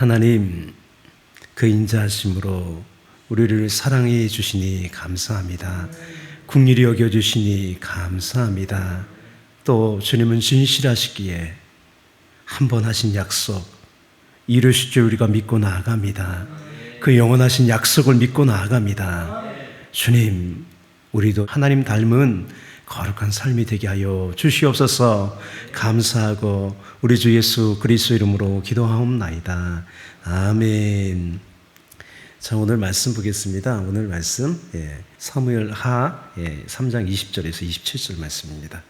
하나님, 그 인자하심으로 우리를 사랑해 주시니 감사합니다. 긍휼히 여겨 주시니 감사합니다. 또 주님은 진실하시기에 한 번 하신 약속 이루실 줄 우리가 믿고 나아갑니다. 그 영원하신 약속을 믿고 나아갑니다. 주님, 우리도 하나님 닮은 거룩한 삶이 되게 하여 주시옵소서. 감사하고 우리 주 예수 그리스도 이름으로 기도하옵나이다. 아멘. 자, 오늘 말씀 보겠습니다. 오늘 말씀 사무엘하 3장 20절에서 27절 말씀입니다.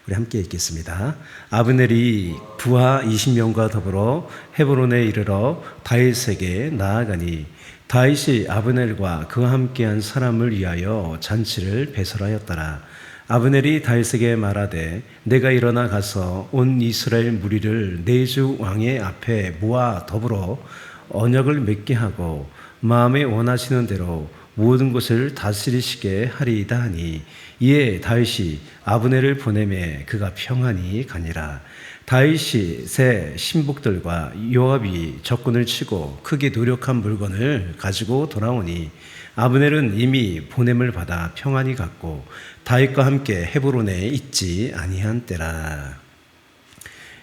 우리 함께 읽겠습니다. 아브넬이 부하 20명과 더불어 헤브론에 이르러 다윗에게 나아가니 다윗이 아브넬과 그와 함께한 사람을 위하여 잔치를 배설하였더라. 아브넬이 다윗에게 말하되 내가 일어나 가서 온 이스라엘 무리를 내 주 왕의 앞에 모아 더불어 언약을 맺게 하고 마음에 원하시는 대로 모든 것을 다스리시게 하리이다 하니 이에 다윗이 아브넬을 보내매 그가 평안히 가니라. 다윗이 새 신복들과 요압이 적군을 치고 크게 노력한 물건을 가지고 돌아오니 아브넬은 이미 보냄을 받아 평안히 갔고 다윗과 함께 헤브론에 있지 아니한 때라.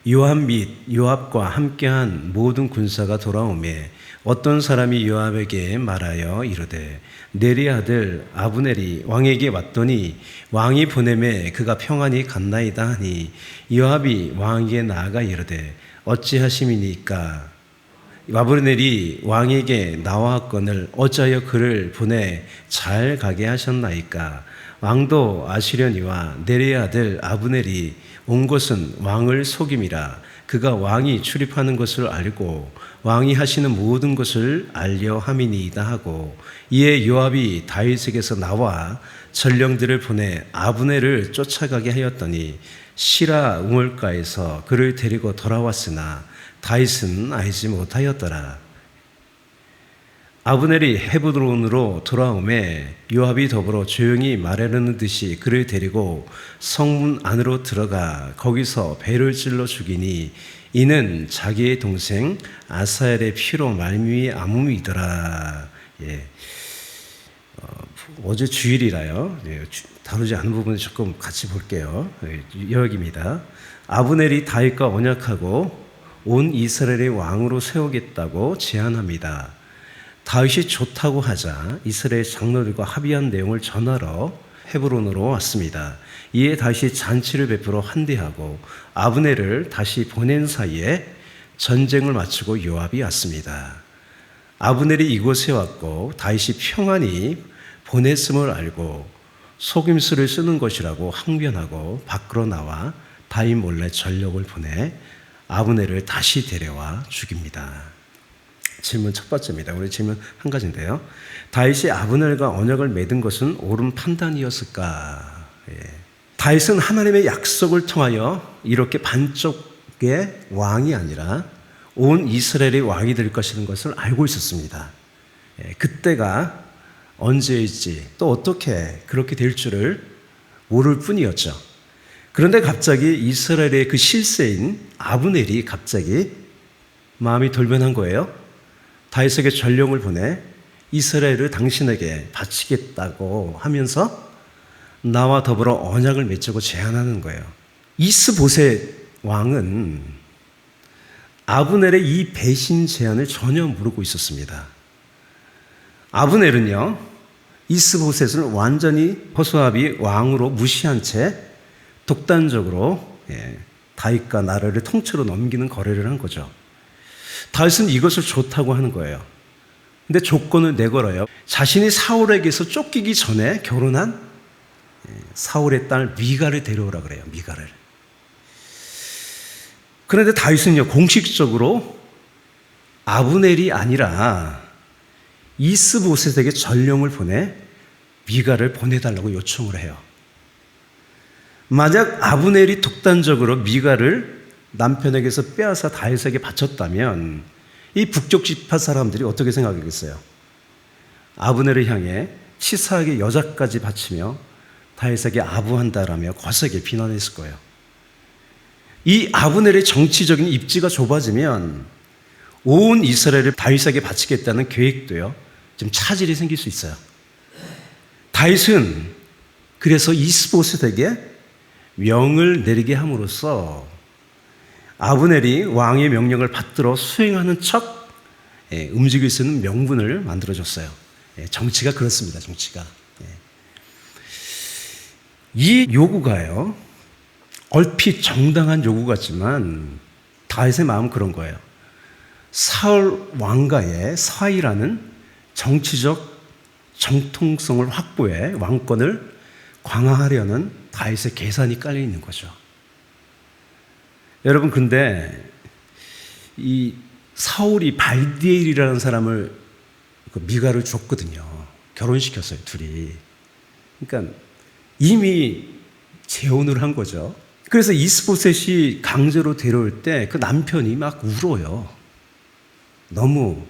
요압 및 요압과 함께한 모든 군사가 돌아오매 어떤 사람이 요압에게 말하여 이르되 네리 아들 아브넬이 왕에게 왔더니 왕이 보내매 그가 평안히 갔나이다 하니 요압이 왕에게 나아가 이르되 어찌하심이니까 아브넬이 왕에게 나왔거늘 어찌하여 그를 보내 잘 가게 하셨나이까. 왕도 아시려니와 네리의 아들 아브넬이 온 것은 왕을 속임이라. 그가 왕이 출입하는 것을 알고 왕이 하시는 모든 것을 알려 함이니이다 하고 이에 요압이 다윗에게서 나와 전령들을 보내 아브넬을 쫓아가게 하였더니 시라 우물가에서 그를 데리고 돌아왔으나 다윗은 알지 못하였더라. 아브넬이 헤브론으로 돌아오매 요압이 더불어 조용히 말하려는 듯이 그를 데리고 성문 안으로 들어가 거기서 배를 찔러 죽이니 이는 자기의 동생 아사엘의 피로 말미암음이더라. 어제 주일이라요. 다루지 않은 부분을 조금 같이 볼게요. 여기입니다. 아브넬이 다윗과 언약하고 온 이스라엘의 왕으로 세우겠다고 제안합니다. 다윗이 좋다고 하자 이스라엘 장로들과 합의한 내용을 전하러 헤브론으로 왔습니다. 이에 다시 잔치를 베풀어 환대하고 아브넬을 다시 보낸 사이에 전쟁을 마치고 요압이 왔습니다. 아브넬이 이곳에 왔고 다윗이 평안히 보냈음을 알고 속임수를 쓰는 것이라고 항변하고 밖으로 나와 다윗 몰래 전력을 보내 아브넬을 다시 데려와 죽입니다. 질문 첫 번째입니다. 우리 질문 한 가지인데요. 다윗이 아브넬과 언약을 맺은 것은 옳은 판단이었을까? 다윗은 하나님의 약속을 통하여 이렇게 반쪽의 왕이 아니라 온 이스라엘의 왕이 될 것이라는 것을 알고 있었습니다. 그때가 언제일지 또 어떻게 그렇게 될 줄을 모를 뿐이었죠. 그런데 갑자기 이스라엘의 그 실세인 아브넬이 갑자기 마음이 돌변한 거예요. 다윗에게 전령을 보내 이스라엘을 당신에게 바치겠다고 하면서 나와 더불어 언약을 맺자고 제안하는 거예요. 이스보셋 왕은 아브넬의 이 배신 제안을 전혀 모르고 있었습니다. 아브넬은요, 이스보셋을 완전히 호소압이 왕으로 무시한 채 독단적으로 다윗과 나라를 통째로 넘기는 거래를 한 거죠. 다윗은 이것을 좋다고 하는 거예요. 근데 조건을 내걸어요. 자신이 사울에게서 쫓기기 전에 결혼한 사울의 딸 미갈을 데려오라 그래요. 미갈을. 그런데 다윗은요, 공식적으로 아브넬이 아니라 이스보셋에게 전령을 보내 미갈을 보내달라고 요청을 해요. 만약 아브넬이 독단적으로 미갈을 남편에게서 빼앗아 다윗에게 바쳤다면 이 북쪽 지파 사람들이 어떻게 생각하겠어요? 아브넬을 향해 치사하게 여자까지 바치며 다윗에게 아부한다라며 거세게 비난했을 거예요. 이 아브넬의 정치적인 입지가 좁아지면 온 이스라엘을 다윗에게 바치겠다는 계획도요, 좀 차질이 생길 수 있어요. 다윗은 그래서 이스보셋에게 명을 내리게 함으로써 아브넬이 왕의 명령을 받들어 수행하는 척 움직일 수 있는 명분을 만들어줬어요. 정치가 그렇습니다. 정치가. 이 요구가요, 얼핏 정당한 요구 같지만 다윗의 마음은 그런 거예요. 사울 왕가의 사위라는 정치적 정통성을 확보해 왕권을 강화하려는 다윗의 계산이 깔려 있는 거죠. 여러분, 근데 이 사울이 발디엘이라는 사람을 미가를 줬거든요. 결혼시켰어요, 둘이. 그러니까 이미 재혼을 한 거죠. 그래서 이스보셋이 강제로 데려올 때 그 남편이 막 울어요. 너무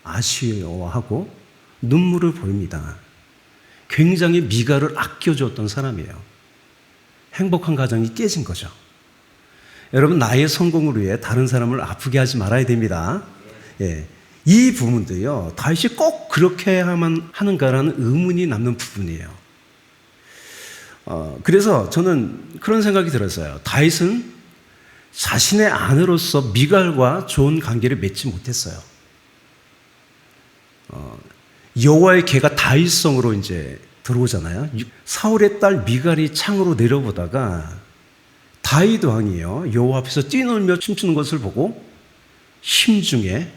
아쉬워하고 눈물을 보입니다. 굉장히 미가를 아껴줬던 사람이에요. 행복한 가정이 깨진 거죠. 여러분, 나의 성공을 위해 다른 사람을 아프게 하지 말아야 됩니다. 이 부분도요, 다윗이 꼭 그렇게 해야만 하는가라는 의문이 남는 부분이에요. 그래서 저는 그런 생각이 들었어요. 다윗은 자신의 아내로서 미갈과 좋은 관계를 맺지 못했어요. 여호와의 개가 다윗성으로 이제 들어오잖아요. 사울의 딸 미갈이 창으로 내려보다가 다윗 왕이요, 여호와 앞에서 뛰놀며 춤추는 것을 보고 심중에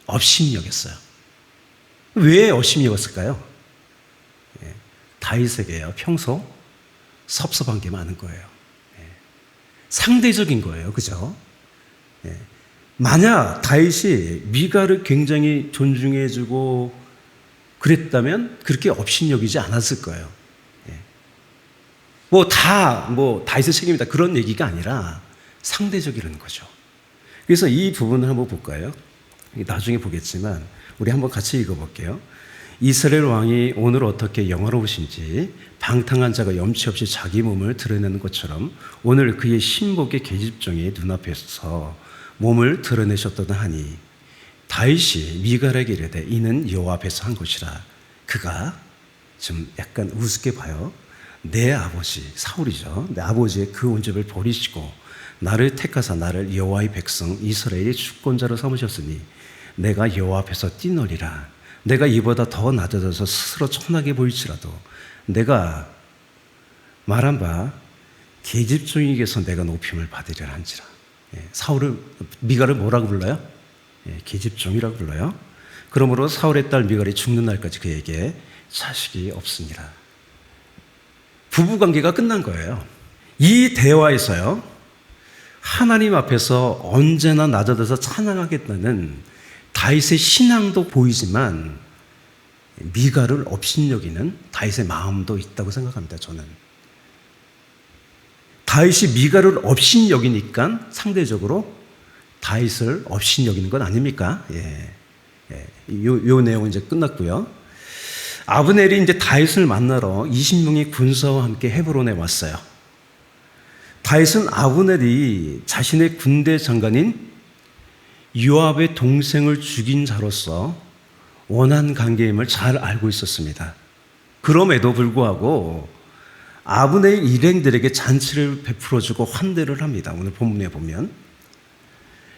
업심여겼어요. 왜 업심여겼을까요? 다윗에게요, 평소 섭섭한 게 많은 거예요. 상대적인 거예요. 그죠? 만약 다윗이 미갈을 굉장히 존중해주고 그랬다면 그렇게 업신여기지 않았을 거예요. 다윗의 책임이다, 그런 얘기가 아니라 상대적이라는 거죠. 그래서 이 부분을 한번 볼까요? 나중에 보겠지만 우리 한번 같이 읽어볼게요. 이스라엘 왕이 오늘 어떻게 영화로우신지 방탕한 자가 염치 없이 자기 몸을 드러내는 것처럼 오늘 그의 신복의 계집종이 눈앞에서 몸을 드러내셨도다 하니 다윗이 미갈에게 이르되 이는 여호와 앞에서 한 것이라. 그가 좀 약간 우습게 봐요. 내 아버지 사울이죠. 내 아버지의 그 온전을 버리시고 나를 택하사 나를 여호와의 백성 이스라엘의 주권자로 삼으셨으니 내가 여호와 앞에서 뛰놀리라. 내가 이보다 더 낮아져서 스스로 천하게 보일지라도 내가 말한 바 계집종에게서 내가 높임을 받으리라 한지라. 사울을, 미갈을 뭐라고 불러요? 계집종이라고 불러요. 그러므로 사울의 딸 미갈이 죽는 날까지 그에게 자식이 없으니라. 부부관계가 끝난 거예요. 이 대화에서요, 하나님 앞에서 언제나 낮아져서 찬양하겠다는 다윗의 신앙도 보이지만 미갈을 업신여기는 다윗의 마음도 있다고 생각합니다. 저는 다윗이 미갈을 업신여기니까 상대적으로 다윗을 업신여기는 건 아닙니까? 요 내용은 이제 끝났고요. 아브넬이 이제 다윗을 만나러 20명의 군사와 함께 헤브론에 왔어요. 다윗은 아브넬이 자신의 군대 장관인 요압의 동생을 죽인 자로서 원한 관계임을 잘 알고 있었습니다. 그럼에도 불구하고 아브넬 일행들에게 잔치를 베풀어주고 환대를 합니다. 오늘 본문에 보면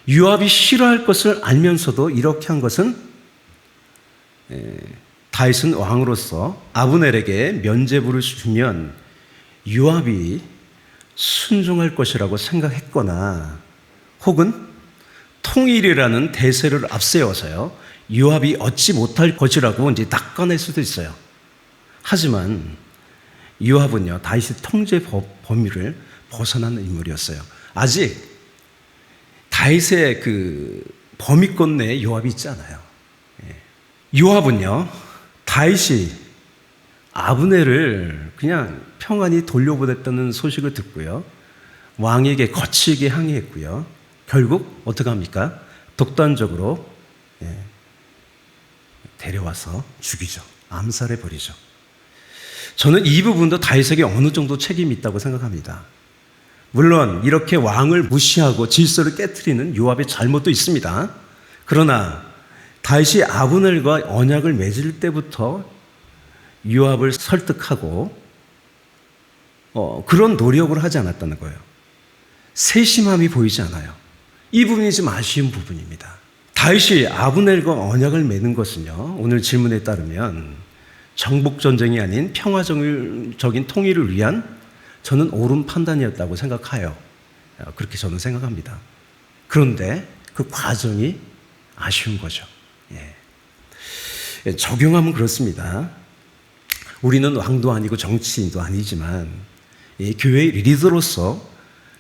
요압이 싫어할 것을 알면서도 이렇게 한 것은 다윗은 왕으로서 아브넬에게 면죄부를 주면 요압이 순종할 것이라고 생각했거나 혹은 통일이라는 대세를 앞세워서요, 요압이 얻지 못할 것이라고 이제 낚아낼 수도 있어요. 하지만 요압은요, 다윗의 통제 범위를 벗어난 인물이었어요. 아직 다윗의 그 범위권 내에 요압이 있지 않아요. 요압은요, 다윗이 아브넬을 그냥 평안히 돌려보냈다는 소식을 듣고요, 왕에게 거칠게 항의했고요, 결국 어떻게 합니까? 독단적으로 데려와서 죽이죠. 암살해버리죠. 저는 이 부분도 다윗에게 어느 정도 책임이 있다고 생각합니다. 물론 이렇게 왕을 무시하고 질서를 깨트리는 요압의 잘못도 있습니다. 그러나 다윗이 아브넬과 언약을 맺을 때부터 요압을 설득하고 그런 노력을 하지 않았다는 거예요. 세심함이 보이지 않아요. 이 부분이 좀 아쉬운 부분입니다. 다윗이 아브넬과 언약을 맺는 것은요, 오늘 질문에 따르면 정복전쟁이 아닌 평화적인 통일을 위한 저는 옳은 판단이었다고 생각해요. 그렇게 저는 생각합니다. 그런데 그 과정이 아쉬운 거죠. 적용하면 그렇습니다. 우리는 왕도 아니고 정치인도 아니지만 교회의 리더로서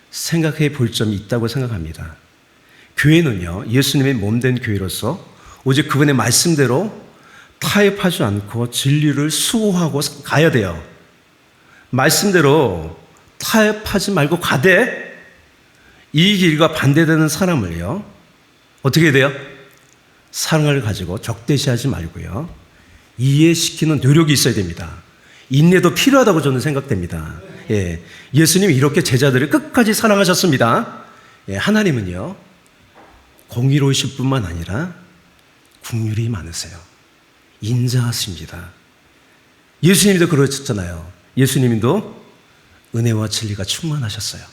생각해 볼 점이 있다고 생각합니다. 교회는요, 예수님의 몸된 교회로서 오직 그분의 말씀대로 타협하지 않고 진리를 수호하고 가야 돼요. 말씀대로 타협하지 말고 가되 이 길과 반대되는 사람을요, 어떻게 돼요? 사랑을 가지고 적대시하지 말고요, 이해시키는 노력이 있어야 됩니다. 인내도 필요하다고 저는 생각됩니다. 예수님이 이렇게 제자들을 끝까지 사랑하셨습니다. 하나님은요, 공의로우실 뿐만 아니라 긍휼이 많으세요. 인자하십니다. 예수님도 그러셨잖아요. 예수님도 은혜와 진리가 충만하셨어요.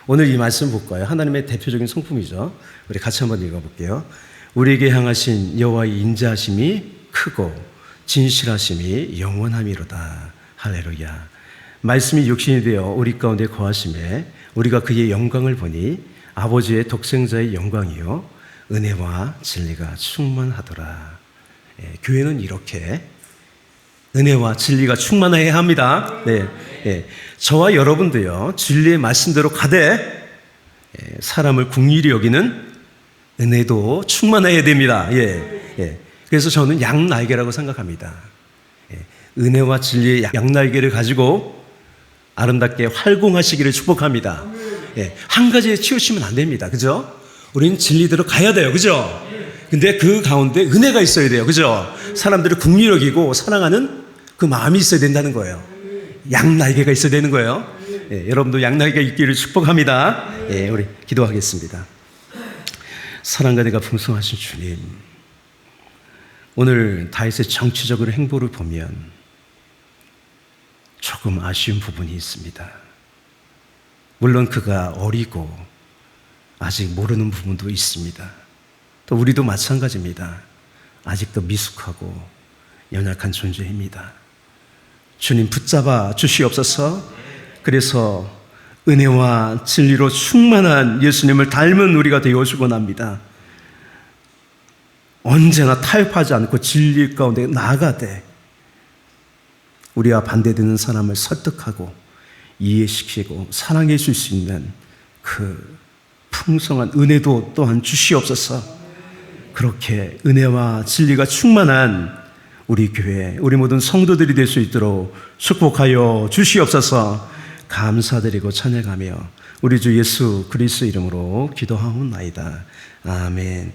오늘 이 말씀 볼까요? 하나님의 대표적인 성품이죠. 우리 같이 한번 읽어볼게요. 우리에게 향하신 여호와의 인자하심이 크고 진실하심이 영원함이로다. 할렐루야. 말씀이 육신이 되어 우리 가운데 거하심에 우리가 그의 영광을 보니 아버지의 독생자의 영광이요 은혜와 진리가 충만하더라. 교회는 이렇게 은혜와 진리가 충만해야 합니다. 저와 여러분도요, 진리의 말씀대로 가되 사람을 긍휼히 여기는 은혜도 충만해야 됩니다. 그래서 저는 양날개라고 생각합니다. 은혜와 진리의 양날개를 가지고 아름답게 활공하시기를 축복합니다. 한 가지에 치우치면 안 됩니다. 그죠? 우리는 진리대로 가야 돼요. 그죠? 근데 그 가운데 은혜가 있어야 돼요. 그죠? 사람들을 긍휼히 여기고 사랑하는 그 마음이 있어야 된다는 거예요. 양날개가 있어야 되는 거예요. 여러분도 양날개가 있기를 축복합니다. 우리 기도하겠습니다. 사랑과 내가 풍성하신 주님, 오늘 다윗의 정치적으로 행보를 보면 조금 아쉬운 부분이 있습니다. 물론 그가 어리고 아직 모르는 부분도 있습니다. 또 우리도 마찬가지입니다. 아직도 미숙하고 연약한 존재입니다. 주님 붙잡아 주시옵소서. 그래서 은혜와 진리로 충만한 예수님을 닮은 우리가 되어주곤 합니다. 언제나 타협하지 않고 진리 가운데 나아가되 우리와 반대되는 사람을 설득하고 이해시키고 사랑해 줄 수 있는 그 풍성한 은혜도 또한 주시옵소서. 그렇게 은혜와 진리가 충만한 우리 교회, 우리 모든 성도들이 될 수 있도록 축복하여 주시옵소서. 감사드리고 찬양하며 우리 주 예수 그리스도 이름으로 기도하옵나이다. 아멘.